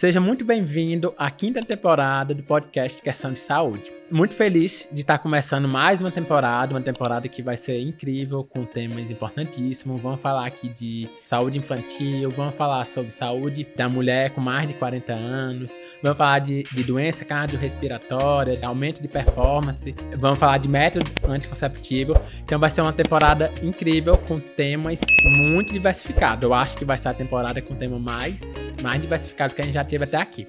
Seja muito bem-vindo à 5ª temporada do podcast Questão de Saúde. Muito feliz de estar começando mais uma temporada que vai ser incrível, com temas importantíssimos. Vamos falar aqui de saúde infantil, vamos falar sobre saúde da mulher com mais de 40 anos, vamos falar de doença cardiorrespiratória, de aumento de performance, vamos falar de método anticonceptivo. Então vai ser uma temporada incrível, com temas muito diversificados. Eu acho que vai ser a temporada com tema mais diversificado que a gente já teve até aqui.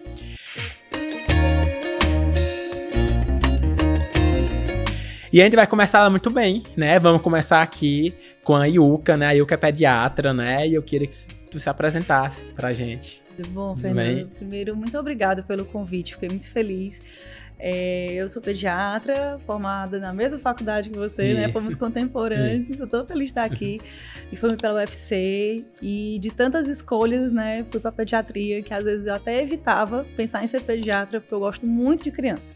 E a gente vai começar ela muito bem, né? Vamos começar aqui com a Ilka, né? A Ilka é pediatra, né? E eu queria que tu se apresentasse pra gente. Tudo bom, Fernando? Primeiro, muito obrigada pelo convite, fiquei muito feliz. Eu sou pediatra, formada na mesma faculdade que você, né? Fomos contemporâneos, estou toda feliz de estar aqui. E fui pela UFC e de tantas escolhas, né? Fui para pediatria, que às vezes eu até evitava pensar em ser pediatra, porque eu gosto muito de criança.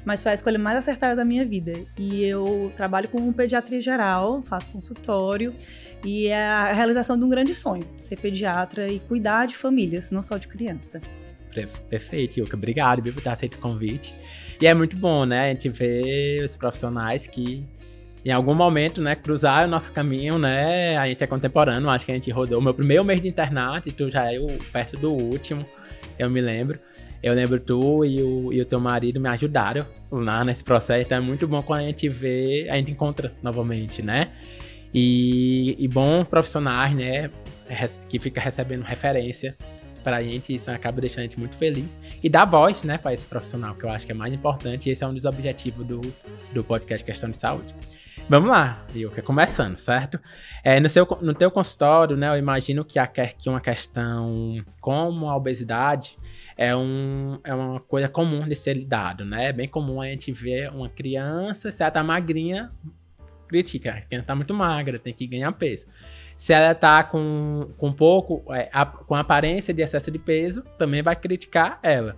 Mas foi a escolha mais acertada da minha vida. E eu trabalho com pediatria geral, faço consultório, e é a realização de um grande sonho, ser pediatra e cuidar de famílias, não só de criança. Perfeito, Ilka. Obrigado por ter aceito o convite. E é muito bom, né? A gente vê os profissionais que, em algum momento, né, cruzaram o nosso caminho, né? A gente é contemporâneo, acho que a gente rodou o meu primeiro mês de internato e tu já é perto do último, eu me lembro. Eu lembro tu e o teu marido me ajudaram lá nesse processo, então é muito bom quando a gente encontra novamente, né? E bons profissionais, né, que fica recebendo referência pra gente, isso acaba deixando a gente muito feliz. E dar voz, né, pra esse profissional, que eu acho que é mais importante, e esse é um dos objetivos do podcast Questão de Saúde. Vamos lá, Ilka, começando, certo? No teu consultório, né, eu imagino que uma questão como a obesidade é uma coisa comum de ser lidado, né? É bem comum a gente ver uma criança, se ela tá magrinha, critica, que ela tá muito magra, tem que ganhar peso. Se ela tá com aparência de excesso de peso, também vai criticar ela.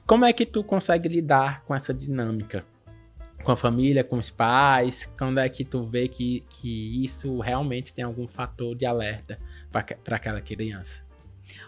Como é que tu consegue lidar com essa dinâmica? Com a família, com os pais? Quando é que tu vê que isso realmente tem algum fator de alerta para aquela criança?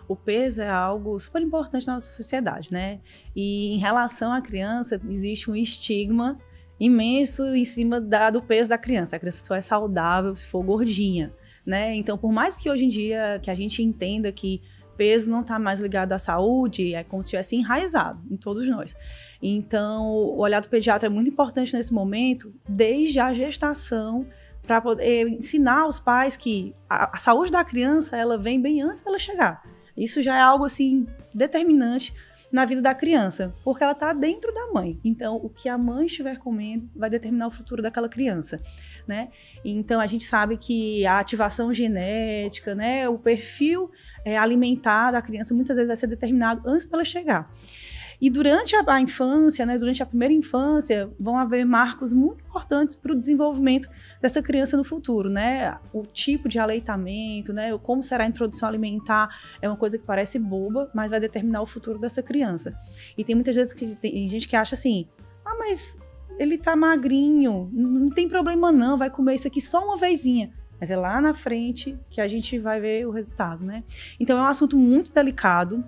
O peso é algo super importante na nossa sociedade, né? E em relação à criança, existe um estigma imenso em cima do peso da criança. A criança só é saudável se for gordinha, né? Então, por mais que hoje em dia que a gente entenda que peso não está mais ligado à saúde, é como se estivesse enraizado em todos nós. Então, o olhar do pediatra é muito importante nesse momento, desde a gestação, para poder ensinar aos pais que a saúde da criança, ela vem bem antes dela chegar. Isso já é algo, assim, determinante na vida da criança, porque ela está dentro da mãe. Então, o que a mãe estiver comendo vai determinar o futuro daquela criança, né? Então, a gente sabe que a ativação genética, né, o perfil alimentar da criança, muitas vezes vai ser determinado antes dela chegar. E durante a infância, né, durante a primeira infância, vão haver marcos muito importantes para o desenvolvimento dessa criança no futuro, né? O tipo de aleitamento, né? Como será a introdução alimentar é uma coisa que parece boba, mas vai determinar o futuro dessa criança. E tem muitas vezes que tem gente que acha assim, mas ele tá magrinho, não tem problema não, vai comer isso aqui só uma vezinha. Mas é lá na frente que a gente vai ver o resultado, né? Então é um assunto muito delicado.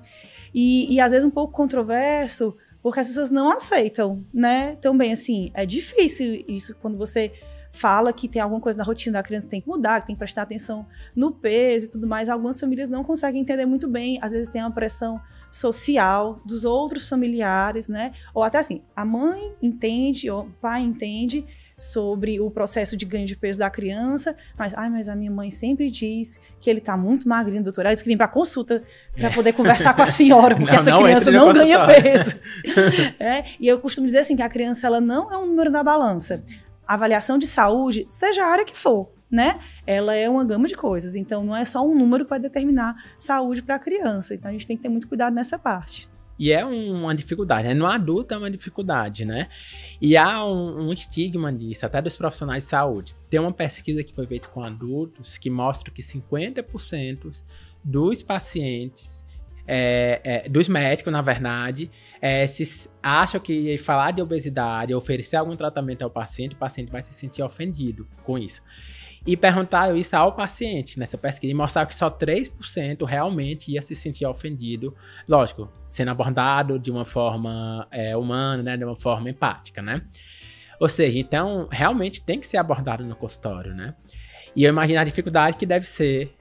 E às vezes um pouco controverso, porque as pessoas não aceitam, né? Também, assim, é difícil isso quando você fala que tem alguma coisa na rotina da criança que tem que mudar, que tem que prestar atenção no peso e tudo mais. Algumas famílias não conseguem entender muito bem, às vezes tem uma pressão social dos outros familiares, né? Ou até assim, a mãe entende, ou o pai entende sobre o processo de ganho de peso da criança, mas a minha mãe sempre diz que ele tá muito magrinho, doutora. Ela disse que vem para consulta para poder conversar com a senhora, porque essa criança não ganha peso. E eu costumo dizer assim, que a criança ela não é um número na balança. A avaliação de saúde, seja a área que for, né? Ela é uma gama de coisas, então não é só um número que vai determinar saúde para a criança. Então a gente tem que ter muito cuidado nessa parte. E é uma dificuldade, né? No adulto é uma dificuldade, né? E há um estigma disso, até dos profissionais de saúde. Tem uma pesquisa que foi feita com adultos que mostra que 50% dos pacientes, dos médicos, na verdade, se acham que falar de obesidade, oferecer algum tratamento ao paciente, o paciente vai se sentir ofendido com isso. E perguntar isso ao paciente nessa pesquisa e mostrar que só 3% realmente ia se sentir ofendido, lógico, sendo abordado de uma forma humana, né, de uma forma empática, né? Ou seja, então, realmente tem que ser abordado no consultório, né? E eu imagino a dificuldade que deve ser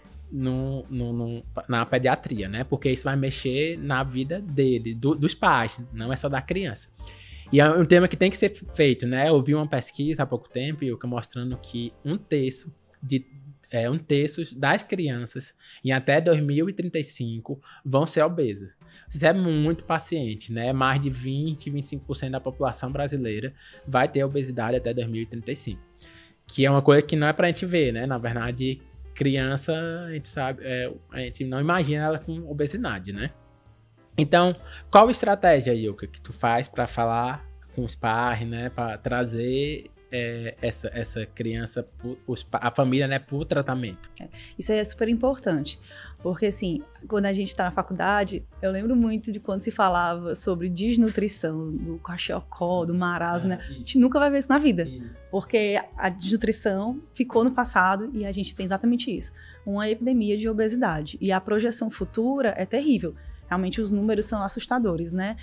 na pediatria, né? Porque isso vai mexer na vida dele, dos pais, não é só da criança. E é um tema que tem que ser feito, né? Eu vi uma pesquisa há pouco tempo, mostrando que um terço das crianças em até 2035 vão ser obesas. Isso é muito paciente, né? Mais de 25% da população brasileira vai ter obesidade até 2035. Que é uma coisa que não é pra gente ver, né? Na verdade, criança, a gente sabe, a gente não imagina ela com obesidade, né? Então, qual estratégia, Ilka, que tu faz para falar com os pais, né, para trazer essa criança, a família, né, para o tratamento? Isso aí é super importante, porque assim, quando a gente está na faculdade, eu lembro muito de quando se falava sobre desnutrição, do kwashiorkor, do marasmo, né? A gente nunca vai ver isso na vida, porque a desnutrição ficou no passado e a gente tem exatamente isso, uma epidemia de obesidade, e a projeção futura é terrível. Realmente os números são assustadores, né?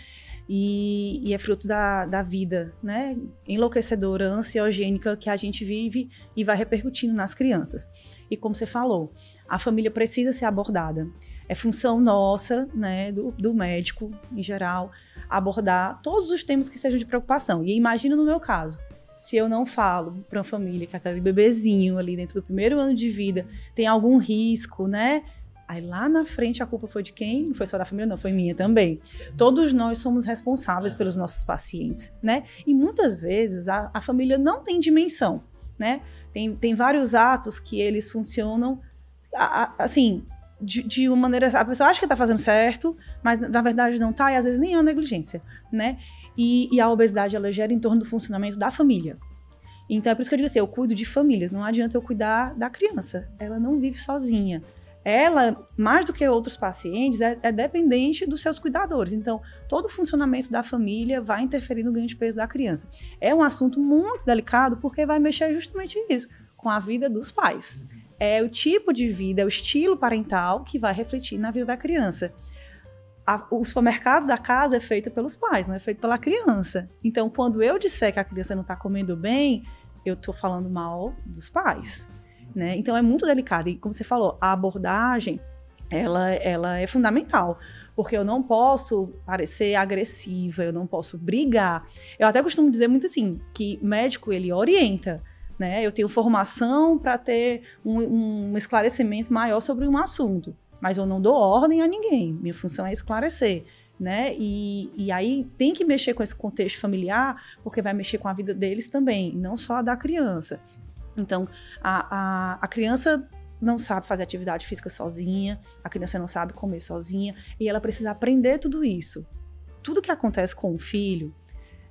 E é fruto da vida, né? Enlouquecedora, ansiogênica que a gente vive e vai repercutindo nas crianças. E como você falou, a família precisa ser abordada. É função nossa, né, do médico, em geral, abordar todos os temas que sejam de preocupação. E imagina no meu caso, se eu não falo para uma família que aquele bebezinho ali dentro do primeiro ano de vida tem algum risco, né? Aí lá na frente a culpa foi de quem? Não foi só da família, não, foi minha também. Todos nós somos responsáveis pelos nossos pacientes, né? E muitas vezes a família não tem dimensão, né? Tem vários atos que eles funcionam assim, de uma maneira... A pessoa acha que tá fazendo certo, mas na verdade não tá, e às vezes nem é uma negligência, né? E a obesidade, ela gera em torno do funcionamento da família. Então é por isso que eu digo assim, eu cuido de famílias, não adianta eu cuidar da criança. Ela não vive sozinha. Ela, mais do que outros pacientes, é dependente dos seus cuidadores. Então, todo o funcionamento da família vai interferir no ganho de peso da criança. É um assunto muito delicado, porque vai mexer justamente isso, com a vida dos pais. É o tipo de vida, é o estilo parental que vai refletir na vida da criança. O supermercado da casa é feito pelos pais, não é feito pela criança. Então, quando eu disser que a criança não está comendo bem, eu estou falando mal dos pais. Né? Então é muito delicado e como você falou, a abordagem ela é fundamental, porque eu não posso parecer agressiva, eu não posso brigar. Eu até costumo dizer muito assim, que médico ele orienta, né? Eu tenho formação para ter um esclarecimento maior sobre um assunto, mas eu não dou ordem a ninguém, minha função é esclarecer. Né? E aí tem que mexer com esse contexto familiar, porque vai mexer com a vida deles também, não só a da criança. Então, a criança não sabe fazer atividade física sozinha, a criança não sabe comer sozinha, e ela precisa aprender tudo isso. Tudo que acontece com o filho,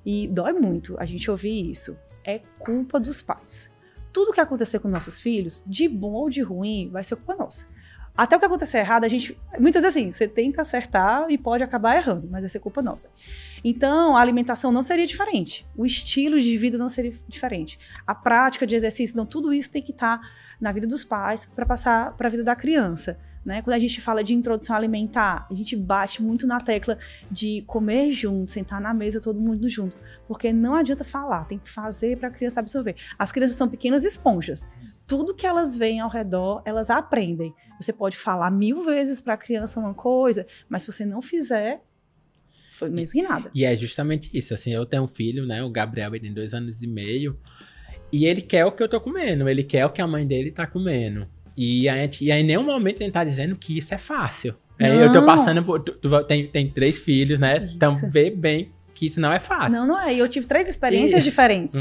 e dói muito a gente ouvir isso, é culpa dos pais. Tudo que acontecer com nossos filhos, de bom ou de ruim, vai ser culpa nossa. Até o que acontecer errado, a gente... Muitas vezes assim, você tenta acertar e pode acabar errando, mas vai ser culpa nossa. Então, a alimentação não seria diferente. O estilo de vida não seria diferente. A prática de exercício, não, tudo isso tem que estar na vida dos pais para passar para a vida da criança. Né? Quando a gente fala de introdução alimentar, a gente bate muito na tecla de comer junto, sentar na mesa, todo mundo junto. Porque não adianta falar, tem que fazer para a criança absorver. As crianças são pequenas esponjas. Tudo que elas veem ao redor, elas aprendem. Você pode falar 1000 vezes para a criança uma coisa, mas se você não fizer, foi mesmo que nada. E é justamente isso, assim, eu tenho um filho, né, o Gabriel, ele tem 2 anos e meio, e ele quer o que eu tô comendo, ele quer o que a mãe dele tá comendo. E em nenhum momento ele tá dizendo que isso é fácil. Eu tô passando por... Tu tem 3 filhos, né? Isso. Então vê bem que isso não é fácil. Não é. E eu tive 3 experiências diferentes.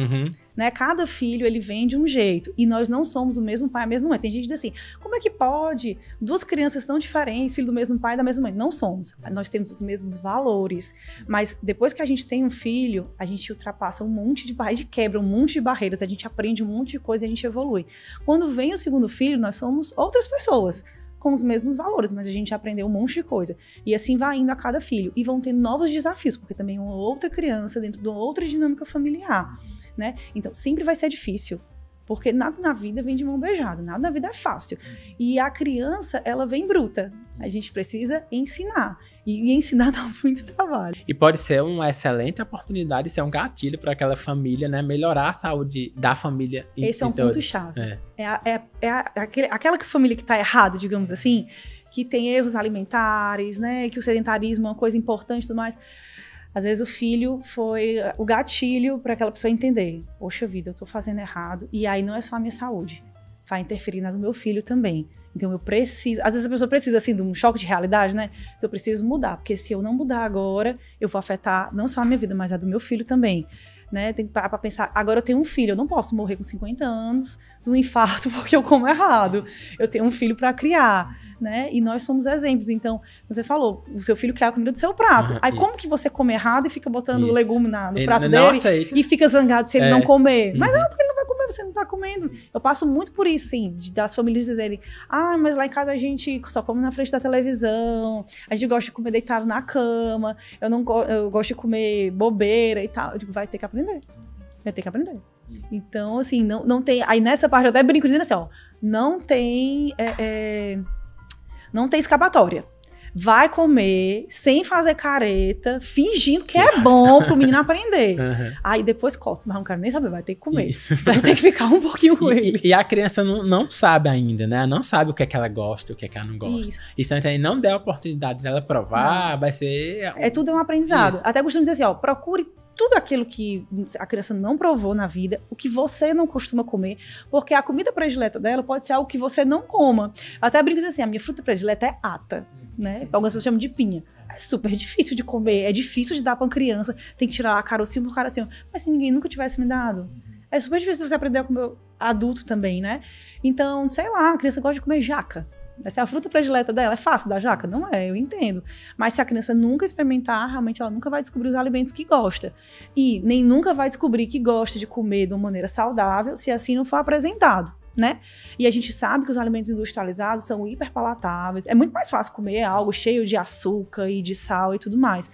Né? Cada filho, ele vem de um jeito. E nós não somos o mesmo pai, a mesma mãe. Tem gente que diz assim, como é que pode 2 crianças tão diferentes, filho do mesmo pai e da mesma mãe? Não somos. Nós temos os mesmos valores. Mas depois que a gente tem um filho, a gente ultrapassa um monte de barreiras, quebra um monte de barreiras, a gente aprende um monte de coisa e a gente evolui. Quando vem o segundo filho, nós somos outras pessoas, com os mesmos valores, mas a gente aprendeu um monte de coisa. E assim vai indo a cada filho. E vão ter novos desafios, porque também é uma outra criança dentro de uma outra dinâmica familiar, né? Então, sempre vai ser difícil, Porque nada na vida vem de mão beijada, nada na vida é fácil. E a criança, ela vem bruta. A gente precisa ensinar. E ensinar dá muito trabalho. E pode ser uma excelente oportunidade, ser um gatilho para aquela família, né? Melhorar a saúde da família. Esse é um ponto-chave. Aquela família que está errada, digamos assim, que tem erros alimentares, né? Que o sedentarismo é uma coisa importante e tudo mais. Às vezes o filho foi o gatilho para aquela pessoa entender. Poxa vida, eu tô fazendo errado. E aí não é só a minha saúde. Vai interferir na do meu filho também. Então eu preciso... Às vezes a pessoa precisa, assim, de um choque de realidade, né? Então eu preciso mudar. Porque se eu não mudar agora, eu vou afetar não só a minha vida, mas a do meu filho também. Né? Tem que parar pra pensar. Agora eu tenho um filho. Eu não posso morrer com 50 anos de um infarto porque eu como errado. Eu tenho um filho para criar. Né? E nós somos exemplos. Então, você falou, o seu filho quer a comida do seu prato. Aí como que você come errado e fica botando o legume no prato dele e fica zangado se ele não comer? Mas não, porque ele não vai comer, você não tá comendo. Eu passo muito por isso, assim, das famílias dizerem, mas lá em casa a gente só come na frente da televisão, a gente gosta de comer deitado na cama, eu gosto de comer bobeira e tal. Eu digo, vai ter que aprender. Vai ter que aprender. Então, assim, não tem... Aí nessa parte eu até brinco dizendo assim, não tem escapatória. Vai comer sem fazer careta, fingindo que é bom pro menino aprender. Aí depois costa, mas não quero nem saber, vai ter que comer. Isso. Vai ter que ficar um pouquinho com ele. E a criança não sabe ainda, né? Não sabe o que é que ela gosta, o que é que ela não gosta. Isso então, não der a oportunidade dela provar, vai ser... Tudo é um aprendizado. Isso. Até costumo dizer assim, procure tudo aquilo que a criança não provou na vida, o que você não costuma comer, porque a comida predileta dela pode ser algo que você não coma. Até brinco assim, a minha fruta predileta é ata, né? Algumas pessoas chamam de pinha. É super difícil de comer, é difícil de dar para uma criança, tem que tirar a carocinho por carocinho. Mas se ninguém nunca tivesse me dado, é super difícil você aprender a comer adulto também, né? Então, sei lá, a criança gosta de comer jaca. Essa é a fruta predileta dela. É fácil dar jaca? Não é, eu entendo. Mas se a criança nunca experimentar, realmente ela nunca vai descobrir os alimentos que gosta. E nem nunca vai descobrir que gosta de comer de uma maneira saudável, se assim não for apresentado, né? E a gente sabe que os alimentos industrializados são hiperpalatáveis. É muito mais fácil comer algo cheio de açúcar e de sal e tudo mais.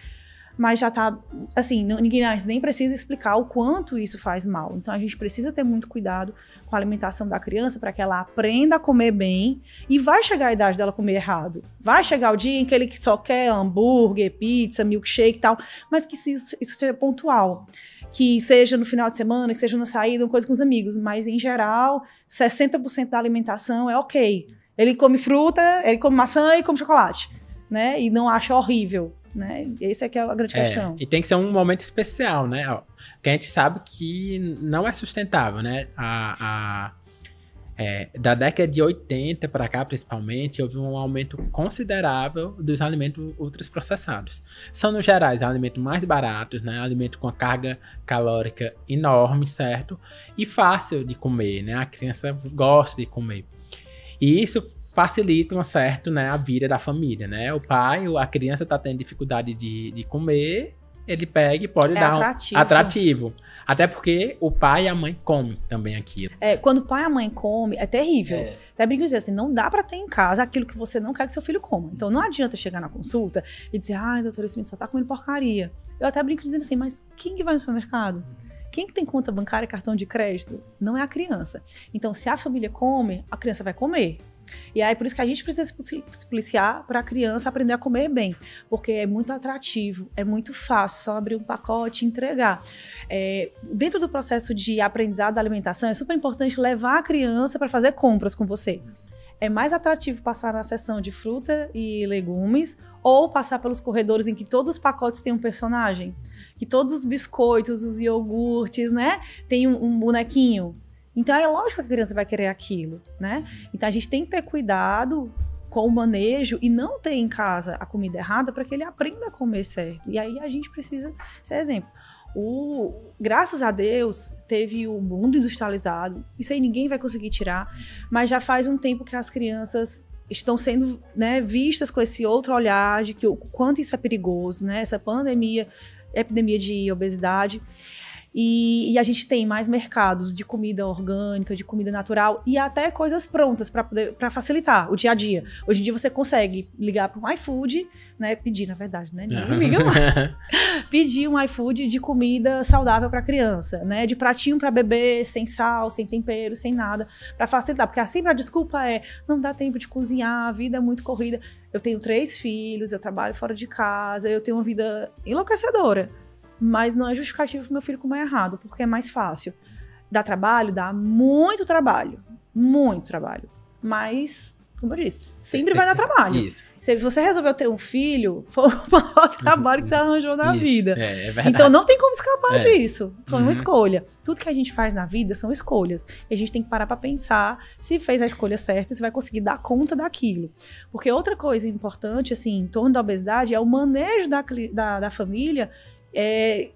Mas já tá, assim, ninguém nem precisa explicar o quanto isso faz mal. Então, a gente precisa ter muito cuidado com a alimentação da criança para que ela aprenda a comer bem e vai chegar a idade dela comer errado. Vai chegar o dia em que ele só quer hambúrguer, pizza, milkshake e tal, mas que isso seja pontual. Que seja no final de semana, que seja na saída, uma coisa com os amigos. Mas, em geral, 60% da alimentação é ok. Ele come fruta, ele come maçã e come chocolate, né? E não acha horrível. Né? Essa é que é a grande questão. E tem que ser um momento especial, né? Que a gente sabe que não é sustentável, né? Da década de 80 para cá, principalmente, houve um aumento considerável dos alimentos ultraprocessados. São, no geral, os alimentos mais baratos, né? Alimentos com a carga calórica enorme, certo? E fácil de comer, né? A criança gosta de comer. E isso facilita né, a vida da família, né? O pai, a criança tá tendo dificuldade de comer, ele pega e pode dar atrativo. Até porque o pai e a mãe comem também aquilo. Quando o pai e a mãe comem, é terrível. Até brinco dizer assim, não dá pra ter em casa aquilo que você não quer que seu filho coma. Então não adianta chegar na consulta e dizer, doutora, esse menino só tá comendo porcaria. Eu até brinco dizendo assim, mas quem que vai no supermercado? Quem que tem conta bancária e cartão de crédito? Não é a criança. Então, se a família come, a criança vai comer. E aí, por isso que a gente precisa se policiar para a criança aprender a comer bem. Porque é muito atrativo, é muito fácil, só abrir um pacote e entregar. Dentro do processo de aprendizado da alimentação, é super importante levar a criança para fazer compras com você. É mais atrativo passar na seção de fruta e legumes ou passar pelos corredores em que todos os pacotes têm um personagem, que todos os biscoitos, os iogurtes, né, tem um bonequinho. Então é lógico que a criança vai querer aquilo, né? Então a gente tem que ter cuidado com o manejo e não ter em casa a comida errada para que ele aprenda a comer certo. E aí a gente precisa ser exemplo. Graças a Deus, teve o mundo industrializado, isso aí ninguém vai conseguir tirar, mas já faz um tempo que as crianças estão sendo, né, vistas com esse outro olhar de que o quanto isso é perigoso, né, essa epidemia de obesidade. E a gente tem mais mercados de comida orgânica, de comida natural e até coisas prontas para facilitar o dia a dia. Hoje em dia você consegue ligar para um iFood, né? Pedir, na verdade, né? Ninguém liga mais. Pedir um iFood de comida saudável para criança, né? De pratinho para bebê, sem sal, sem tempero, sem nada, para facilitar. Porque sempre a desculpa é, não dá tempo de cozinhar, a vida é muito corrida. Eu tenho 3 filhos, eu trabalho fora de casa, eu tenho uma vida enlouquecedora. Mas não é justificativo para meu filho comer errado, porque é mais fácil. Dá trabalho? Dá muito trabalho. Muito trabalho. Mas, como eu disse, sempre vai dar trabalho. Isso. Se você resolveu ter um filho, foi o maior trabalho que você arranjou na vida. É verdade. Então não tem como escapar disso. Foi uma escolha. Tudo que a gente faz na vida são escolhas. E a gente tem que parar para pensar se fez a escolha certa, se vai conseguir dar conta daquilo. Porque outra coisa importante, assim, em torno da obesidade, é o manejo da família,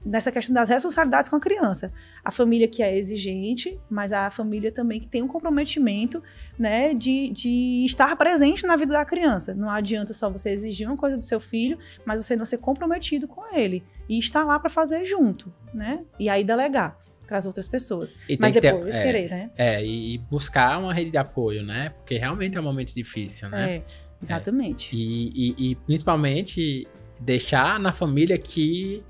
nessa questão das responsabilidades com a criança. A família que é exigente, mas a família também que tem um comprometimento, né, de estar presente na vida da criança. Não adianta só você exigir uma coisa do seu filho, mas você não ser comprometido com ele. E estar lá para fazer junto, né? E aí delegar para as outras pessoas. Mas depois querer, né? E buscar uma rede de apoio, né? Porque realmente é um momento difícil, né? Exatamente. E principalmente deixar na família que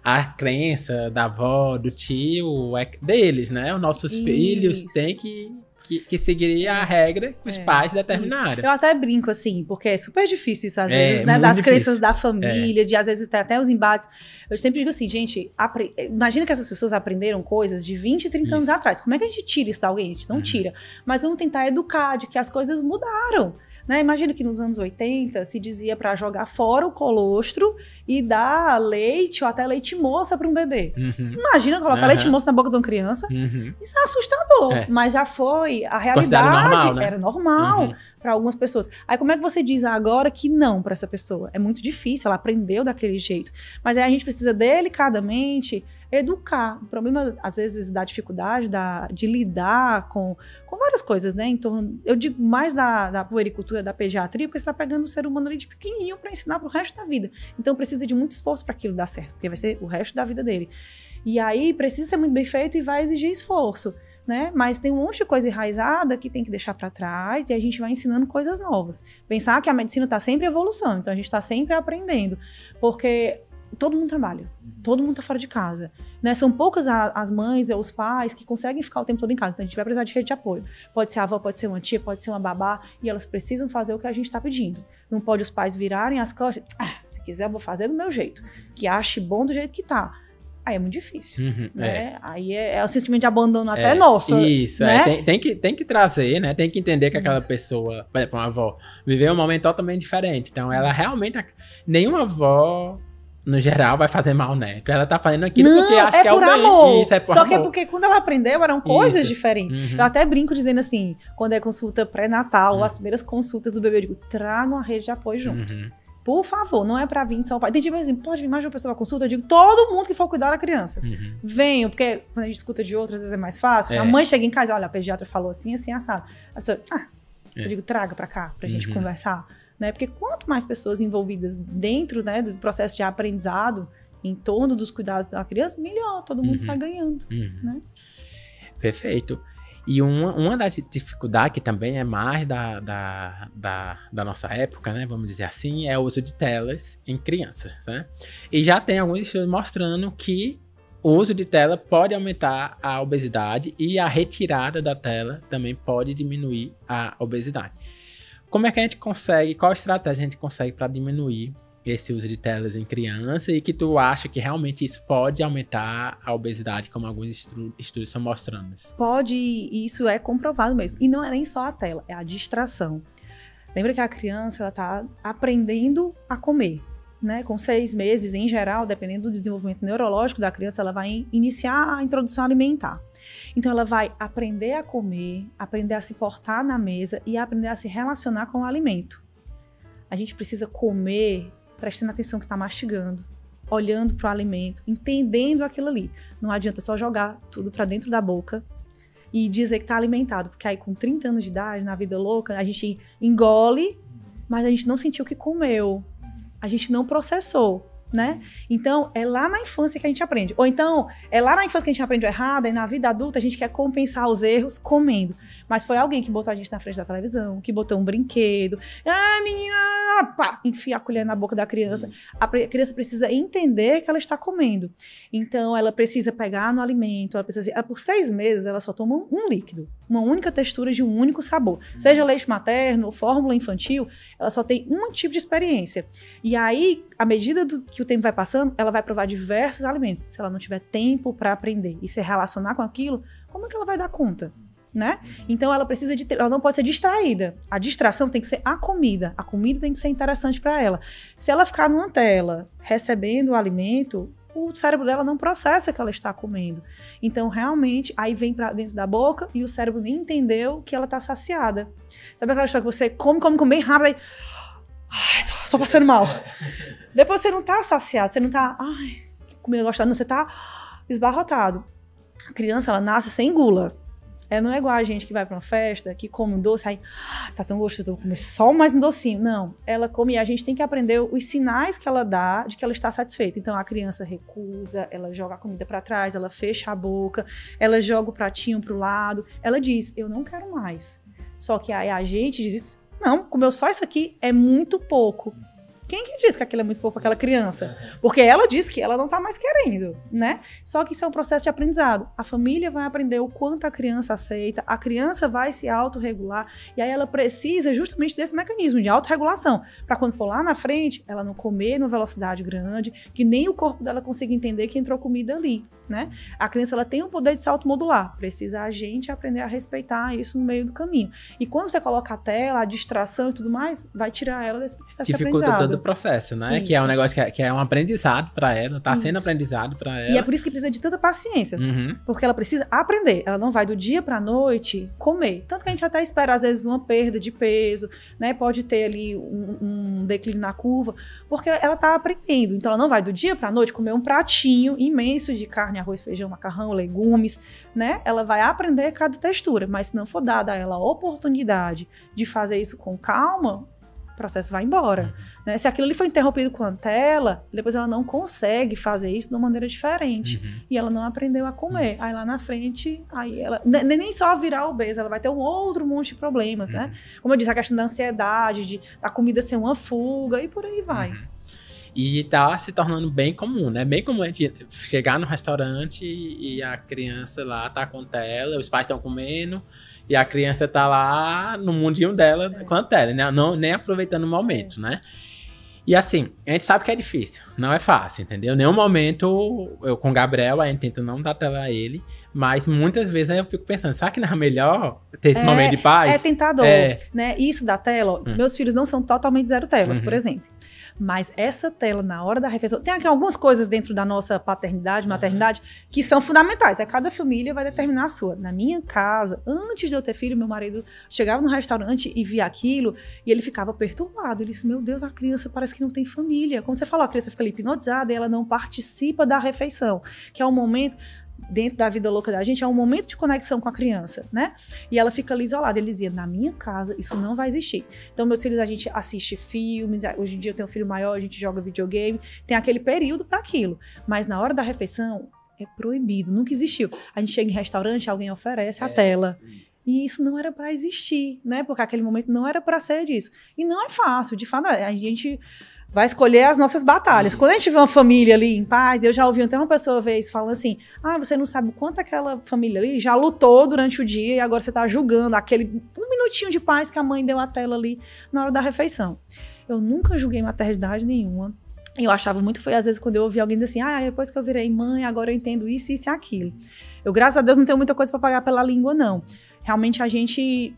a crença da avó, do tio, é deles, né? Os nossos filhos têm que seguir a regra que os pais determinaram. Eu até brinco, assim, porque é super difícil isso, às vezes, né? Das crenças da família, de às vezes até os embates. Eu sempre digo assim, gente, imagina que essas pessoas aprenderam coisas de 20, 30 anos atrás. Como é que a gente tira isso de alguém? A gente não tira. Mas vamos tentar educar de que as coisas mudaram. Né? Imagina que nos anos 80 se dizia para jogar fora o colostro e dar leite ou até leite moça para um bebê. Imagina colocar leite moça na boca de uma criança. Isso é assustador, mas já foi. A realidade normal, né? era normal para algumas pessoas. Aí como é que você diz agora que não para essa pessoa? É muito difícil, ela aprendeu daquele jeito. Mas aí a gente precisa delicadamente educar. O problema, às vezes, da dificuldade de lidar com várias coisas, né? Então, eu digo mais da puericultura, da pediatria, porque você está pegando o ser humano ali de pequenininho para ensinar para o resto da vida. Então, precisa de muito esforço para aquilo dar certo, porque vai ser o resto da vida dele. E aí, precisa ser muito bem feito e vai exigir esforço, né? Mas tem um monte de coisa enraizada que tem que deixar para trás e a gente vai ensinando coisas novas. Pensar que a medicina está sempre em evolução, então a gente está sempre aprendendo, porque todo mundo trabalha, todo mundo tá fora de casa, né? São poucas as mães ou os pais que conseguem ficar o tempo todo em casa, então a gente vai precisar de rede de apoio. Pode ser a avó, pode ser uma tia, pode ser uma babá, e elas precisam fazer o que a gente tá pedindo. Não pode os pais virarem as costas, se quiser eu vou fazer do meu jeito, que ache bom do jeito que tá. Aí é muito difícil, né? Aí é um sentimento de abandono até nosso. Isso, né? Tem que trazer, né? Tem que entender que aquela pessoa, por exemplo, uma avó, viveu um momento totalmente diferente. Então ela realmente, nenhuma avó, no geral, vai fazer mal, né? Ela tá fazendo aquilo porque acha que é o bem. Amor. Isso, é por Só amor. que é porque quando ela aprendeu, eram coisas diferentes. Eu até brinco dizendo assim, quando é consulta pré-natal, as primeiras consultas do bebê, eu digo, tragam a rede de apoio junto. Por favor, não é pra vir só o pai. Tem tipo assim, pode vir mais de uma pessoa pra consulta? Eu digo, todo mundo que for cuidar da criança. Venham, porque quando a gente escuta de outras, às vezes é mais fácil. A mãe chega em casa, olha, a pediatra falou assim, assim, assado. A pessoa, eu digo, traga pra cá, pra gente conversar. Né? Porque quanto mais pessoas envolvidas dentro, né, do processo de aprendizado, em torno dos cuidados da criança, melhor, todo mundo sai ganhando. Né? Perfeito. E uma das dificuldades que também é mais da nossa época, né, vamos dizer assim, é o uso de telas em crianças, né? E já tem alguns estudos mostrando que o uso de tela pode aumentar a obesidade e a retirada da tela também pode diminuir a obesidade. Como é que a gente consegue, qual estratégia a gente consegue para diminuir esse uso de telas em criança e que tu acha que realmente isso pode aumentar a obesidade, como alguns estudos estão mostrando? Pode, e isso é comprovado mesmo. E não é nem só a tela, é a distração. Lembra que a criança ela tá aprendendo a comer, né? Com 6 meses, em geral, dependendo do desenvolvimento neurológico da criança, ela vai iniciar a introdução alimentar. Então, ela vai aprender a comer, aprender a se portar na mesa e aprender a se relacionar com o alimento. A gente precisa comer prestando atenção que está mastigando, olhando para o alimento, entendendo aquilo ali. Não adianta só jogar tudo para dentro da boca e dizer que está alimentado, porque aí com 30 anos de idade, na vida louca, a gente engole, mas a gente não sentiu o que comeu, a gente não processou. né? Então, é lá na infância que a gente aprende. Ou então, é lá na infância que a gente aprende o errado, e na vida adulta a gente quer compensar os erros comendo. Mas foi alguém que botou a gente na frente da televisão, que botou um brinquedo. Ah, menina! Pá, enfia a colher na boca da criança. A criança precisa entender que ela está comendo. Então, ela precisa pegar no alimento, por 6 meses, ela só toma um líquido. Uma única textura de um único sabor. Seja leite materno ou fórmula infantil, ela só tem um tipo de experiência. E aí, à medida que o tempo vai passando, ela vai provar diversos alimentos. Se ela não tiver tempo para aprender e se relacionar com aquilo, como é que ela vai dar conta? Né? Então ela não pode ser distraída. A distração tem que ser a comida tem que ser interessante para ela. Se ela ficar numa tela recebendo o alimento, o cérebro dela não processa que ela está comendo. Então realmente aí vem para dentro da boca e o cérebro nem entendeu que ela está saciada. Sabe aquela história que você come bem rápido aí, ai, tô passando mal. Depois você não tá saciado, você não tá, ai, comida gostosa, não, você tá esbarrotado. A criança, ela nasce sem gula. Não é igual a gente que vai pra uma festa, que come um doce, aí, tá tão gostoso, vou comer só mais um docinho. Não, ela come e a gente tem que aprender os sinais que ela dá de que ela está satisfeita. Então, a criança recusa, ela joga a comida pra trás, ela fecha a boca, ela joga o pratinho pro lado, ela diz, eu não quero mais. Só que aí a gente diz, não, comeu só isso aqui, é muito pouco. Quem que diz que aquilo é muito pouco para aquela criança? Porque ela diz que ela não tá mais querendo, né? Só que isso é um processo de aprendizado. A família vai aprender o quanto a criança aceita, a criança vai se autorregular, e aí ela precisa justamente desse mecanismo de autorregulação, para quando for lá na frente, ela não comer numa velocidade grande, que nem o corpo dela consiga entender que entrou comida ali, né? A criança, ela tem o poder de se automodular, precisa a gente aprender a respeitar isso no meio do caminho. E quando você coloca a tela, a distração e tudo mais, vai tirar ela desse processo de aprendizado. Do processo, né? Isso. Que é um negócio que é um aprendizado pra ela, tá sendo aprendizado pra ela. E é por isso que precisa de tanta paciência, porque ela precisa aprender, ela não vai do dia pra noite comer. Tanto que a gente até espera, às vezes, uma perda de peso, né? Pode ter ali um declínio na curva, porque ela tá aprendendo. Então, ela não vai do dia pra noite comer um pratinho imenso de carne, arroz, feijão, macarrão, legumes, né? Ela vai aprender cada textura, mas se não for dada a ela a oportunidade de fazer isso com calma, o processo vai embora, né? Se aquilo ali foi interrompido com a tela, depois ela não consegue fazer isso de uma maneira diferente, e ela não aprendeu a comer. Aí lá na frente, aí ela nem só virar obesa, ela vai ter um outro monte de problemas, né? Como eu disse, a questão da ansiedade, da comida ser uma fuga, e por aí vai. E tá se tornando bem comum, né? Bem comum a gente chegar no restaurante e a criança lá tá com tela, os pais estão comendo, e a criança tá lá no mundinho dela com a tela, né? Nem aproveitando o momento, né? E assim, a gente sabe que é difícil, não é fácil, entendeu? Nenhum momento, eu com o Gabriel, a gente tenta não dar tela a ele, mas muitas vezes eu fico pensando, será que não é melhor ter esse momento de paz? É tentador, né? Isso da tela, meus filhos não são totalmente zero telas, por exemplo. Mas essa tela na hora da refeição, tem aqui algumas coisas dentro da nossa paternidade, maternidade, que são fundamentais. Cada família vai determinar a sua. Na minha casa, antes de eu ter filho, meu marido chegava no restaurante e via aquilo, e ele ficava perturbado. Ele disse, meu Deus, a criança parece que não tem família. Como você falou, a criança fica ali hipnotizada e ela não participa da refeição, que é um momento... dentro da vida louca da gente, é um momento de conexão com a criança, né? E ela fica ali isolada. Ele dizia, na minha casa, isso não vai existir. Então, meus filhos, a gente assiste filmes, hoje em dia eu tenho um filho maior, a gente joga videogame, tem aquele período para aquilo. Mas na hora da refeição, é proibido, nunca existiu. A gente chega em restaurante, alguém oferece a tela. E isso não era para existir, né? Porque aquele momento não era para ser disso. E não é fácil, de fato, a gente... vai escolher as nossas batalhas. Quando a gente vê uma família ali em paz, eu já ouvi até uma pessoa uma vez falando assim, você não sabe o quanto aquela família ali já lutou durante o dia e agora você tá julgando aquele um minutinho de paz que a mãe deu a tela ali na hora da refeição. Eu nunca julguei maternidade nenhuma. Eu achava muito feio, às vezes, quando eu ouvia alguém dizer assim, depois que eu virei mãe, agora eu entendo isso, isso e aquilo. Eu, graças a Deus, não tenho muita coisa para pagar pela língua, não. Realmente, a gente...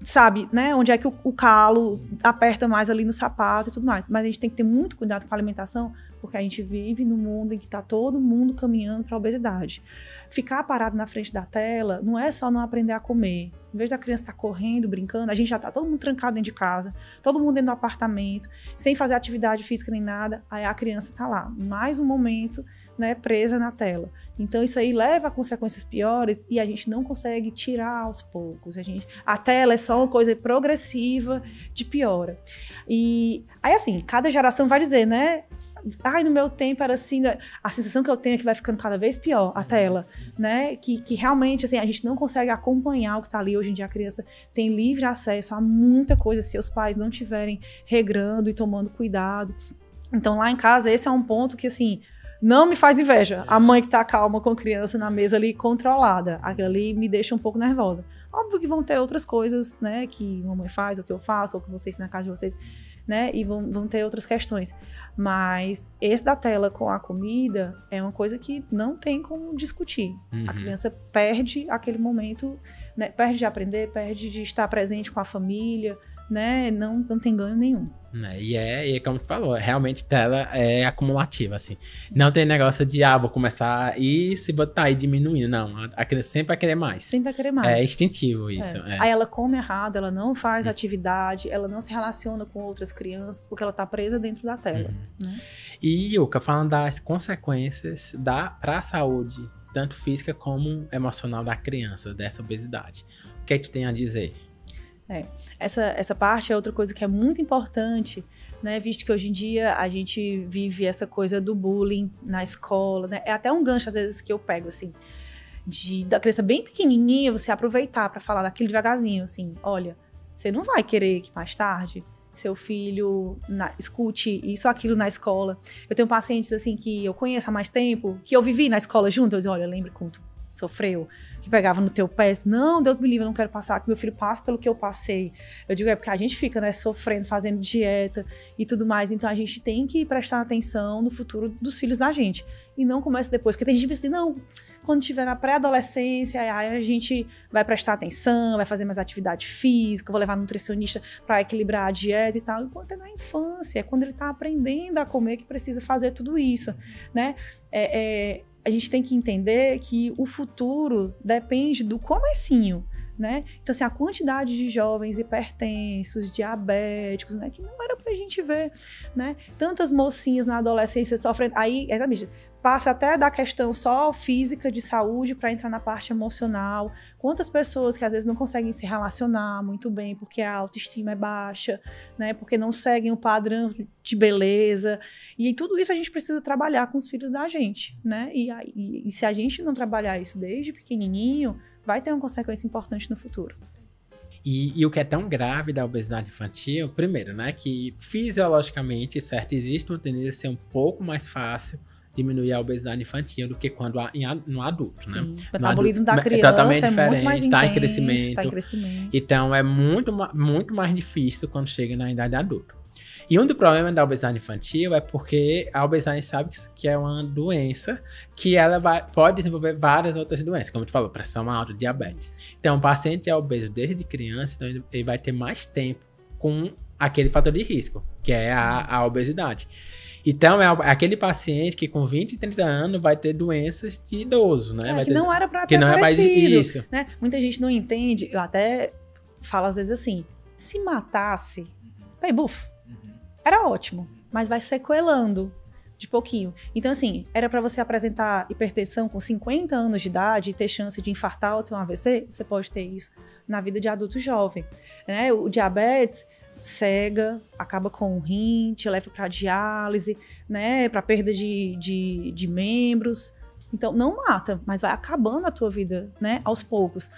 sabe, né, onde é que o calo aperta mais ali no sapato e tudo mais. Mas a gente tem que ter muito cuidado com a alimentação, porque a gente vive num mundo em que tá todo mundo caminhando para a obesidade. Ficar parado na frente da tela não é só não aprender a comer. Em vez da criança estar correndo, brincando, a gente já tá todo mundo trancado dentro de casa, todo mundo dentro do apartamento, sem fazer atividade física nem nada, aí a criança tá lá, mais um momento, né, presa na tela. Então isso aí leva a consequências piores e a gente não consegue tirar aos poucos. A tela é só uma coisa progressiva de piora. E aí assim, cada geração vai dizer, né, ai, no meu tempo era assim, a sensação que eu tenho é que vai ficando cada vez pior a tela, né? Que realmente, assim, a gente não consegue acompanhar o que tá ali. Hoje em dia a criança tem livre acesso a muita coisa, se os pais não estiverem regrando e tomando cuidado. Então lá em casa, esse é um ponto que, assim, não me faz inveja. A mãe que tá calma com a criança na mesa ali, controlada. Aquilo ali me deixa um pouco nervosa. Óbvio que vão ter outras coisas, né, que a mamãe faz, ou que eu faço, ou que vocês na casa de vocês, né, e vão ter outras questões. Mas esse da tela com a comida é uma coisa que não tem como discutir. A criança perde aquele momento, né, perde de aprender, perde de estar presente com a família, né, não tem ganho nenhum. E é como tu falou, realmente tela é acumulativa, assim. Não tem negócio de, vou começar e se botar e diminuindo. Não, a criança sempre vai querer mais. Sempre vai querer mais. É instintivo isso. Aí ela come errado, ela não faz atividade, ela não se relaciona com outras crianças, porque ela tá presa dentro da tela. Né? E, Yuka, falando das consequências para a saúde, tanto física como emocional da criança, dessa obesidade. O que é que tu tem a dizer? Essa parte é outra coisa que é muito importante, né? Visto que hoje em dia a gente vive essa coisa do bullying na escola, né? É até um gancho, às vezes, que eu pego, assim, da criança bem pequenininha, você aproveitar para falar daquilo devagarzinho, assim, olha, você não vai querer que mais tarde seu filho escute isso ou aquilo na escola. Eu tenho pacientes, assim, que eu conheço há mais tempo, que eu vivi na escola junto, eu digo, olha, lembra quando tu sofreu, que pegava no teu pé, não, Deus me livre, eu não quero passar, que meu filho passe pelo que eu passei. Eu digo, porque a gente fica, né, sofrendo, fazendo dieta e tudo mais, então a gente tem que prestar atenção no futuro dos filhos da gente, e não começa depois, porque tem gente que pensa assim, não, quando estiver na pré-adolescência, aí a gente vai prestar atenção, vai fazer mais atividade física, vou levar nutricionista para equilibrar a dieta e tal, enquanto é na infância, é quando ele tá aprendendo a comer que precisa fazer tudo isso, né, a gente tem que entender que o futuro depende do comecinho, né? Então, assim, a quantidade de jovens hipertensos, diabéticos, né? Que não era pra gente ver, né? Tantas mocinhas na adolescência sofrendo. Aí, exatamente, passa até da questão só física de saúde para entrar na parte emocional. Quantas pessoas que às vezes não conseguem se relacionar muito bem porque a autoestima é baixa, né? Porque não seguem o padrão de beleza. E tudo isso a gente precisa trabalhar com os filhos da gente, né? E se a gente não trabalhar isso desde pequenininho, vai ter uma consequência importante no futuro. E o que é tão grave da obesidade infantil, primeiro, né? Que fisiologicamente, certo, existe uma tendência a ser um pouco mais fácil diminuir a obesidade infantil do que quando no adulto, né? O metabolismo da criança é totalmente diferente, muito mais intenso, tá em crescimento. Então é muito mais difícil quando chega na idade adulta. E um dos problemas da obesidade infantil é porque a obesidade sabe que é uma doença que ela pode desenvolver várias outras doenças, como tu falou, pressão alta, diabetes. Então o paciente é obeso desde criança, então ele vai ter mais tempo com aquele fator de risco, que é a obesidade. Então, é aquele paciente que com 20 e 30 anos vai ter doenças de idoso, né? Não era pra ter aparecido, né? Muita gente não entende, eu até falo às vezes assim, se matasse, era ótimo, mas vai sequelando de pouquinho. Então, assim, era pra você apresentar hipertensão com 50 anos de idade e ter chance de infartar ou ter um AVC, você pode ter isso na vida de adulto jovem, né? O diabetes cega, acaba com o rim, te leva para diálise, né, para perda de membros. Então, não mata, mas vai acabando a tua vida, né, aos poucos.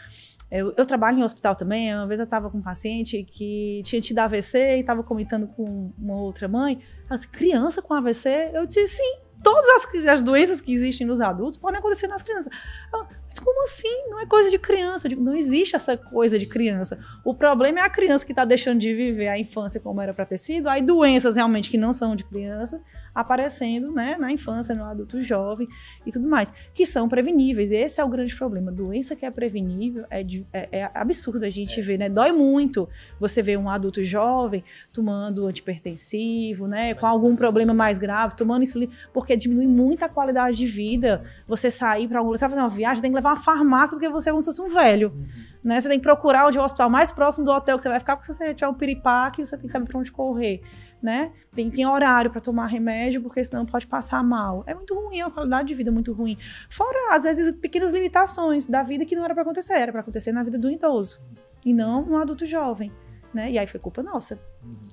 Eu trabalho em hospital também, uma vez eu estava com um paciente que tinha tido AVC e estava comentando com uma outra mãe, ela disse, criança com AVC? Eu disse, sim, todas as doenças que existem nos adultos podem acontecer nas crianças. Ela, mas como assim? Não é coisa de criança. Eu digo, não existe essa coisa de criança. O problema é a criança que está deixando de viver a infância como era para ter sido, aí doenças realmente que não são de criança aparecendo, né, na infância, no adulto jovem e tudo mais, que são preveníveis. E esse é o grande problema. Doença que é prevenível é absurdo a gente ver, né? Dói muito você ver um adulto jovem tomando antipertensivo, né, com algum problema mais grave, tomando insulina, porque diminui muito a qualidade de vida. Você sair para algum lugar, você vai fazer uma viagem, tem que levar uma farmácia porque você é como se fosse um velho. Né? Você tem que procurar onde é o hospital mais próximo do hotel que você vai ficar, porque se você tiver um piripaque, você tem que saber para onde correr. Né? Tem horário para tomar remédio, porque senão pode passar mal. É muito ruim, a qualidade de vida é muito ruim. Fora, às vezes, pequenas limitações da vida que não era para acontecer na vida do idoso e não no adulto jovem. Né? E aí foi culpa nossa.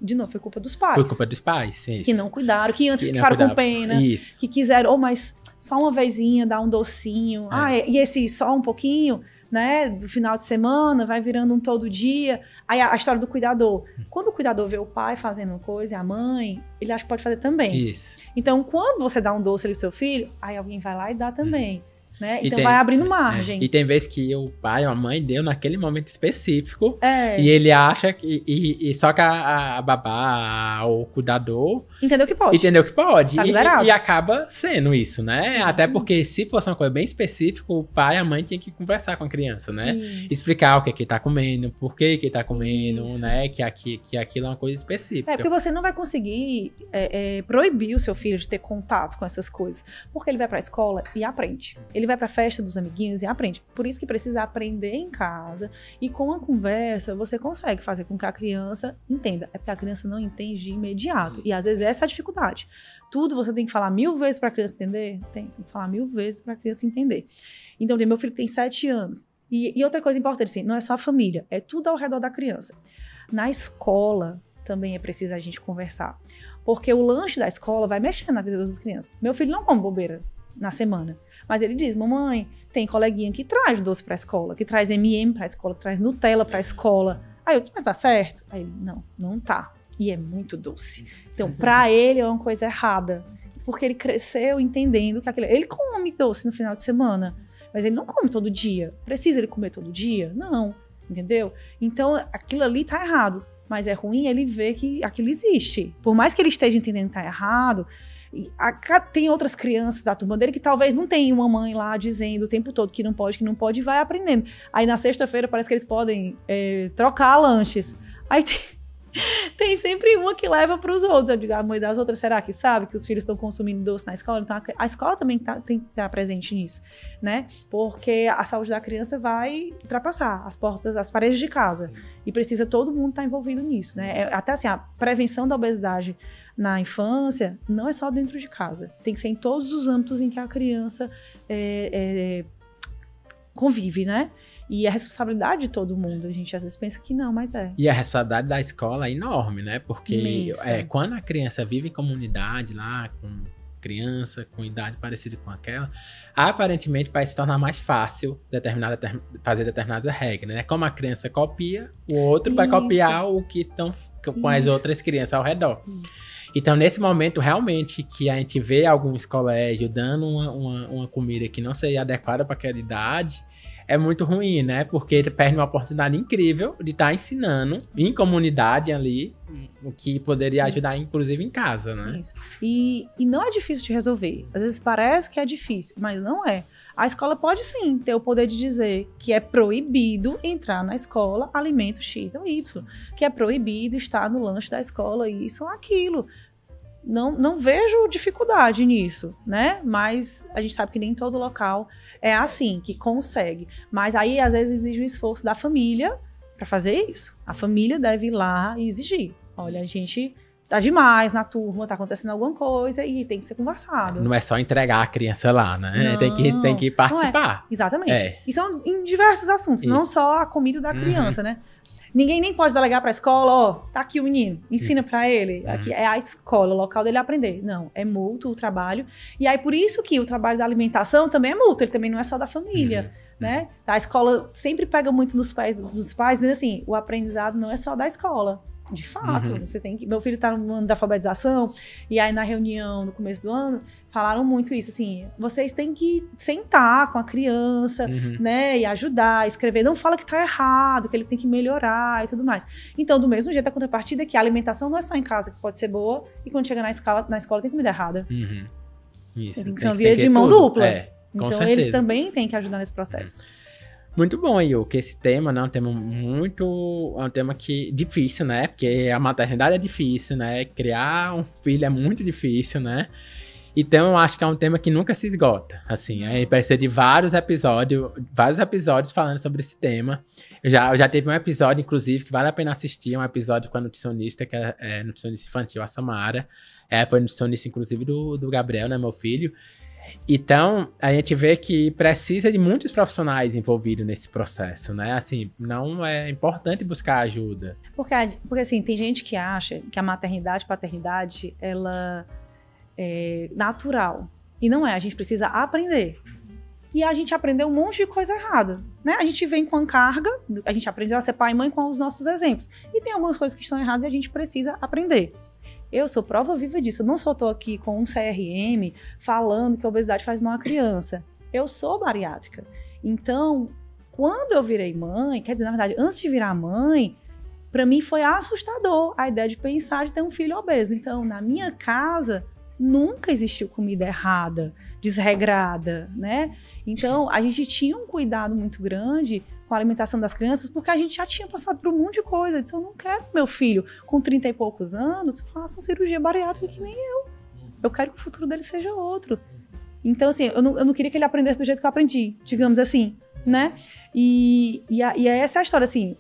De novo, foi culpa dos pais. Foi culpa dos pais, isso. Que não cuidaram, que antes Que não ficaram com cuidava. pena. Isso. Que quiseram, mas só uma vezinha, dar um docinho. E esse só um pouquinho, né, do final de semana, vai virando um todo dia. Aí a história do cuidador. Quando o cuidador vê o pai fazendo uma coisa e a mãe, ele acha que pode fazer também. Isso. Então, quando você dá um doce ali pro seu filho, aí alguém vai lá e dá também. Né? E Então vai abrindo margem. E tem vezes que o pai ou a mãe deu naquele momento específico É. e ele acha que. E só que a babá ou o cuidador Entendeu que pode. entendeu que pode. Tá liberado. E acaba sendo isso, né? Até porque se fosse uma coisa bem específica, o pai e a mãe tinham que conversar com a criança, né? Isso. Explicar o que tá comendo, por que tá comendo, Isso. né? Que aquilo é uma coisa específica. É, porque você não vai conseguir proibir o seu filho de ter contato com essas coisas. Porque ele vai pra escola e aprende. Ele vai pra festa dos amiguinhos e aprende. Por isso que precisa aprender em casa. E com a conversa, você consegue fazer com que a criança entenda. É porque a criança não entende de imediato. E às vezes essa é a dificuldade. Tudo você tem que falar 1000 vezes pra criança entender? Tem que falar 1000 vezes pra criança entender. Então, meu filho tem 7 anos. E outra coisa importante, assim, não é só a família. É tudo ao redor da criança. Na escola, também é preciso a gente conversar. Porque o lanche da escola vai mexer na vida das crianças. Meu filho não come bobeira na semana. Mas ele diz, mamãe, tem coleguinha que traz doce pra escola, que traz M&M pra escola, que traz Nutella pra escola. Aí eu disse, mas tá certo? Aí ele, não tá. E é muito doce. Então, pra ele é uma coisa errada. Porque ele cresceu entendendo que aquilo... Ele come doce no final de semana, mas ele não come todo dia. Precisa ele comer todo dia? Não. Entendeu? Então, aquilo ali tá errado. Mas é ruim ele ver que aquilo existe. Por mais que ele esteja entendendo que tá errado... Tem outras crianças da turma dele que talvez não tenham uma mãe lá dizendo o tempo todo que não pode, e vai aprendendo. Aí na sexta-feira parece que eles podem trocar lanches. Aí tem sempre uma que leva para os outros. Eu digo, a mãe das outras, será que sabe que os filhos estão consumindo doce na escola? Então a escola também tem que estar presente nisso, né? Porque a saúde da criança vai ultrapassar as paredes de casa. E precisa todo mundo estar envolvido nisso, né? Até assim, a prevenção da obesidade na infância não é só dentro de casa. Tem que ser em todos os âmbitos em que a criança convive, né? E a responsabilidade de todo mundo. A gente às vezes pensa que não, mas é. E a responsabilidade da escola é enorme, né? Porque Quando quando a criança vive em comunidade lá, com criança, com idade parecida com aquela, aparentemente vai se tornar mais fácil fazer determinadas regras, né? Como a criança copia, o outro vai copiar o que estão com as outras crianças ao redor. Então, nesse momento, realmente, que a gente vê alguns colégios dando uma comida que não seria adequada para aquela idade, é muito ruim, né? Porque ele perde uma oportunidade incrível de estar ensinando em comunidade ali, o que poderia ajudar, inclusive, em casa, né? Isso. E não é difícil de resolver. Às vezes parece que é difícil, mas não é. A escola pode sim ter o poder de dizer que é proibido entrar na escola alimento X ou Y, que é proibido estar no lanche da escola isso ou aquilo. Não vejo dificuldade nisso, né? Mas a gente sabe que nem todo local é assim, que consegue. Mas aí, às vezes, exige um esforço da família para fazer isso. A família deve ir lá e exigir. Olha, a gente tá demais na turma, tá acontecendo alguma coisa e tem que ser conversado. Não é só entregar a criança lá, né? Não, tem que participar. Exatamente. E são em diversos assuntos, não só a comida da criança, né? Ninguém nem pode delegar para a escola, ó, tá aqui o menino, ensina para ele. Aqui é a escola, o local dele aprender. Não, é mútuo o trabalho. E aí, por isso que o trabalho da alimentação também é mútuo, ele também não é só da família, né? A escola sempre pega muito dos pais, dizendo assim, o aprendizado não é só da escola. De fato, você tem que... Meu filho tá no ano da alfabetização, e aí na reunião, no começo do ano, falaram muito isso, assim, vocês têm que sentar com a criança, né, e ajudar, escrever, não fala que tá errado, que ele tem que melhorar e tudo mais. Então, do mesmo jeito, a contrapartida é que a alimentação não é só em casa que pode ser boa, e quando chega na escola tem comida errada. Isso. Tem que ser uma via de mão dupla. Com então, certeza. eles também têm que ajudar nesse processo. Muito bom, Yu, que esse tema, né, é um tema que difícil, né, porque a maternidade é difícil, né, criar um filho é muito difícil, né, então eu acho que é um tema que nunca se esgota, assim, vai ser de vários episódios falando sobre esse tema. Eu já teve um episódio, inclusive, que vale a pena assistir, um episódio com a nutricionista, que é nutricionista infantil, a Samara, foi nutricionista, inclusive, do Gabriel, né, meu filho. Então, a gente vê que precisa de muitos profissionais envolvidos nesse processo, né? Assim, não é importante buscar ajuda. Porque assim, tem gente que acha que a maternidade, paternidade, ela é natural. E não é, a gente precisa aprender. E a gente aprendeu um monte de coisa errada, né? A gente vem com a carga, a gente aprendeu a ser pai e mãe com os nossos exemplos. E tem algumas coisas que estão erradas e a gente precisa aprender. Eu sou prova viva disso. Eu não só estou aqui com um CRM falando que a obesidade faz mal à criança. Eu sou bariátrica. Então, quando eu virei mãe, quer dizer, na verdade, antes de virar mãe, para mim foi assustador a ideia de pensar de ter um filho obeso. Então, na minha casa, nunca existiu comida errada, desregrada, né? Então, a gente tinha um cuidado muito grande com a alimentação das crianças, porque a gente já tinha passado por um monte de coisa. Eu disse, eu não quero que meu filho, com 30 e poucos anos, faça uma cirurgia bariátrica que nem eu. Eu quero que o futuro dele seja outro. Então, assim, eu não queria que ele aprendesse do jeito que eu aprendi, digamos assim, né? E essa é a história, assim,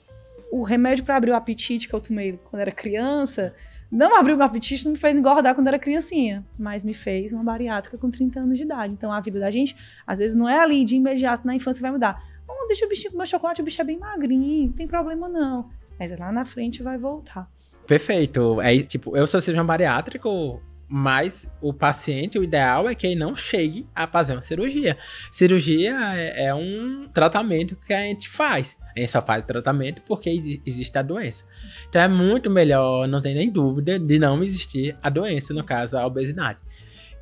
o remédio para abrir o apetite que eu tomei quando era criança, não abriu meu apetite, não me fez engordar quando era criancinha, mas me fez uma bariátrica com 30 anos de idade. Então, a vida da gente, às vezes, não é ali de imediato, na infância vai mudar. Deixa o bichinho comer chocolate, o bicho é bem magrinho, não tem problema não. Mas lá na frente vai voltar. Perfeito. É, tipo, eu sou cirurgião bariátrico, mas o paciente, o ideal é que ele não chegue a fazer uma cirurgia. Cirurgia é um tratamento que a gente faz. A gente só faz o tratamento porque existe a doença. Então é muito melhor, não tem nem dúvida, de não existir a doença, no caso, a obesidade.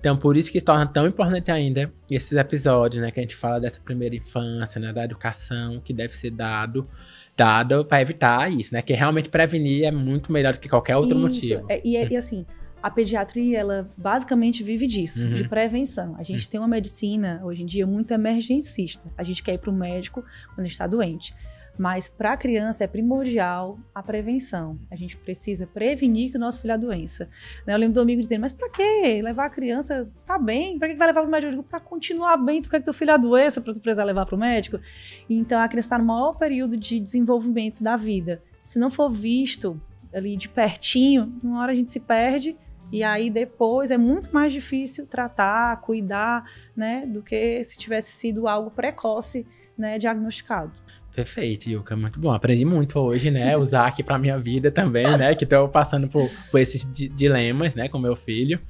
Então, por isso que se torna tão importante ainda esses episódios, né? Que a gente fala dessa primeira infância, né? Da educação que deve ser dado para evitar isso, né? Que realmente prevenir é muito melhor do que qualquer outro motivo. E assim, a pediatria, ela basicamente vive disso, de prevenção. A gente tem uma medicina, hoje em dia, muito emergencista. A gente quer ir para o médico quando a gente está doente. Mas para a criança é primordial a prevenção. A gente precisa prevenir que o nosso filho é a doença. Eu lembro do amigo dizendo, mas para que levar a criança? Tá bem, para que vai levar para o médico? Eu digo, para continuar bem, tu quer que teu filho é a doença para tu precisar levar para o médico? Então a criança está no maior período de desenvolvimento da vida. Se não for visto ali de pertinho, uma hora a gente se perde e aí depois é muito mais difícil tratar, cuidar, né, do que se tivesse sido algo precoce, né, diagnosticado. Perfeito, Yuka, muito bom. Aprendi muito hoje, né? Usar aqui pra minha vida também, né? Que tô passando por esses dilemas, né? Com meu filho.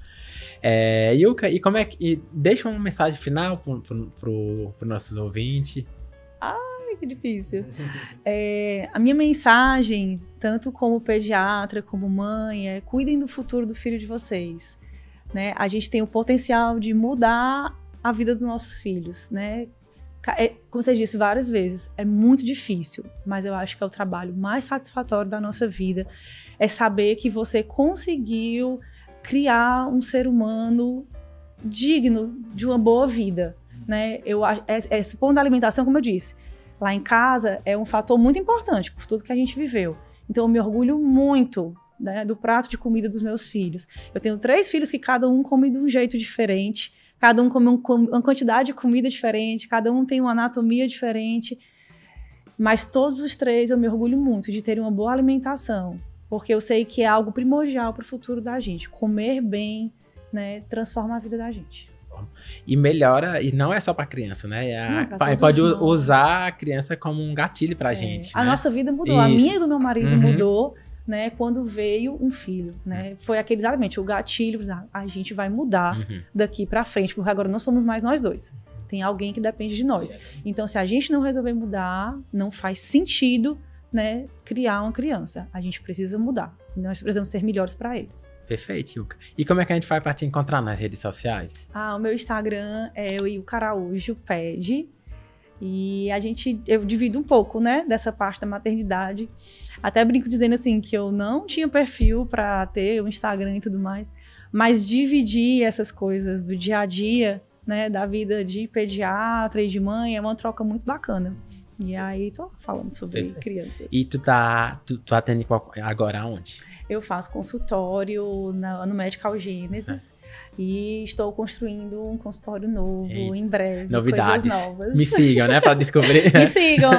Yuka, e como é que... E deixa uma mensagem final pro nossos ouvintes. Ai, que difícil. A minha mensagem, tanto como pediatra, como mãe, cuidem do futuro do filho de vocês, né? A gente tem o potencial de mudar a vida dos nossos filhos, né? Como você disse várias vezes, é muito difícil, mas eu acho que é o trabalho mais satisfatório da nossa vida, é saber que você conseguiu criar um ser humano digno de uma boa vida, né? Esse ponto da alimentação, como eu disse, lá em casa é um fator muito importante por tudo que a gente viveu. Então eu me orgulho muito, né, do prato de comida dos meus filhos. Eu tenho 3 filhos que cada um come de um jeito diferente. Cada um come uma quantidade de comida diferente, cada um tem uma anatomia diferente, mas todos os 3 eu me orgulho muito de terem uma boa alimentação, porque eu sei que é algo primordial para o futuro da gente. Comer bem, né, transforma a vida da gente. E melhora, e não é só para criança, né? Pode usar a criança como um gatilho para a gente. A nossa vida mudou, a minha e do meu marido mudou, né, quando veio um filho, né, foi exatamente o gatilho, a gente vai mudar daqui pra frente, porque agora não somos mais nós dois, tem alguém que depende de nós, então se a gente não resolver mudar, não faz sentido, né, criar uma criança, a gente precisa mudar, nós precisamos ser melhores para eles. Perfeito, Yuka. E como é que a gente faz para te encontrar nas redes sociais? O meu Instagram é o Yuka Araújo Ped, e eu divido um pouco, né, dessa parte da maternidade. Até brinco dizendo assim que eu não tinha perfil para ter um Instagram e tudo mais, mas dividir essas coisas do dia a dia, né, da vida de pediatra e de mãe é uma troca muito bacana. E aí tô falando sobre criança. E tu atende agora aonde? Eu faço consultório no Medical Genesis. E estou construindo um consultório novo em breve. Novidades. Coisas novas. Me sigam, né? Para descobrir. Me sigam.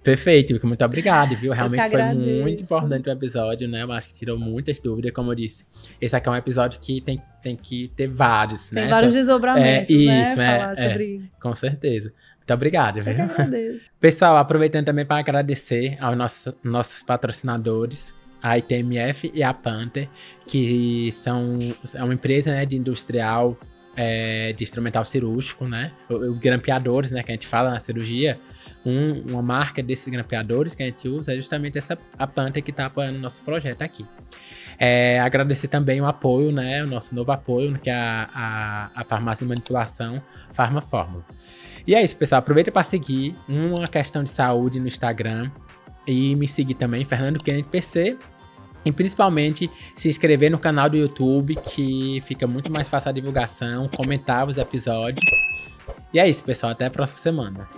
Perfeito, Vicky, muito obrigado, viu? Realmente foi agradeço. muito importante o episódio, né? Eu acho que tirou muitas dúvidas, como eu disse. Esse aqui é um episódio que tem que ter vários, né? Tem vários desdobramentos, né? Isso, Falar sobre... com certeza. Muito obrigado, viu? Eu que agradeço. Pessoal, aproveitando também para agradecer aos nossos patrocinadores, a ITMF e a Panther, que é uma empresa, né, de industrial de instrumental cirúrgico, né? Os grampeadores, né, que a gente fala na cirurgia. Uma marca desses grampeadores que a gente usa é justamente a Panther que está apoiando o nosso projeto aqui. Agradecer também o apoio, né, o nosso novo apoio, que é a farmácia de manipulação Farmafórmula. E é isso, pessoal. Aproveita para seguir Uma Questão de Saúde no Instagram e me seguir também, Fernando Kennedy PC. E principalmente se inscrever no canal do YouTube, que fica muito mais fácil a divulgação, comentar os episódios. E é isso, pessoal. Até a próxima semana.